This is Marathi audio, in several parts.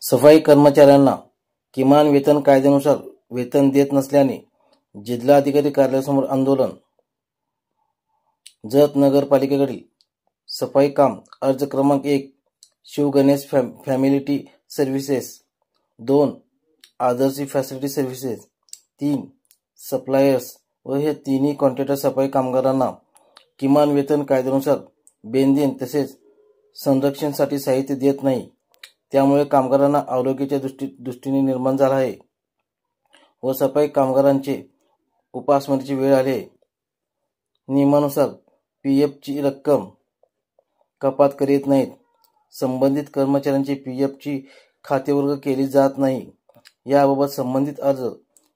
सफाई कर्मचाऱ्यांना किमान वेतन कायद्यानुसार वेतन देत नसल्याने जिल्हाधिकारी कार्यालयासमोर आंदोलन। जत नगरपालिकेकडील सफाई काम अर्ज क्रमांक 1 Shivganesh facility services, 2 Adarshi facility services, 3 suppliers व हे तिन्ही कॉन्ट्रॅक्टर सफाई कामगारांना किमान वेतन कायद्यानुसार बेंदीन तसेच संरक्षणासाठी साहित्य देत नाही। त्यामुळे कामगारांना आरोग्याच्या दृष्टीने निर्माण झाला आहे व सफाई कामगारांचे उपासमारीची वेळ आली आहे। नियमानुसार पीएफची रक्कम कपात करीत नाहीत। संबंधित कर्मचाऱ्यांची पीएफची खातेवर्ग केली जात नाही। याबाबत संबंधित अर्ज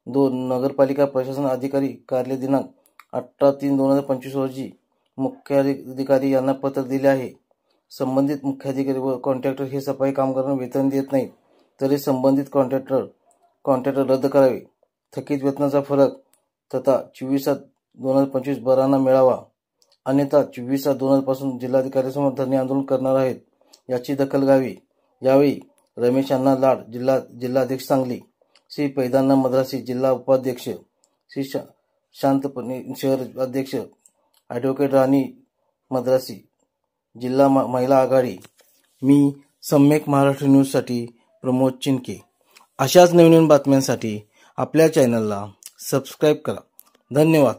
2 नगरपालिका प्रशासन अधिकारी कार्यालय दिनांक 18/3/2025 रोजी मुख्याधिकारी यांना पत्र दिले आहे। संबंधित मुख्याधिकारी व कॉन्ट्रॅक्टर हे सफाई कामगारांना वेतन देत नाहीत, तरी संबंधित कॉन्ट्रॅक्टर रद्द करावे। थकीत वेतनाचा फरक तथा 24/7/2025 बराना मिळावा, अन्यथा 24/7/2025 पासून जिल्हाधिकाऱ्यांसमोर धरणे आंदोलन करणार आहेत, याची दखल घ्यावी। यावेळी रमेश अण्णा लाड जिल्हाध्यक्ष सांगली, श्री पैदाना मद्रासी जिल्हा उपाध्यक्ष, श्री शांतपणे शहर अध्यक्ष ॲडव्होकेट राणी मद्रासी, जिल्हा महिला आघाडी। मी सम्यक महाराष्ट्र न्यूजसाठी प्रमोद चिनके। अशाच नवीन बातम्यांसाठी आपल्या चॅनलला सबस्क्राईब करा। धन्यवाद।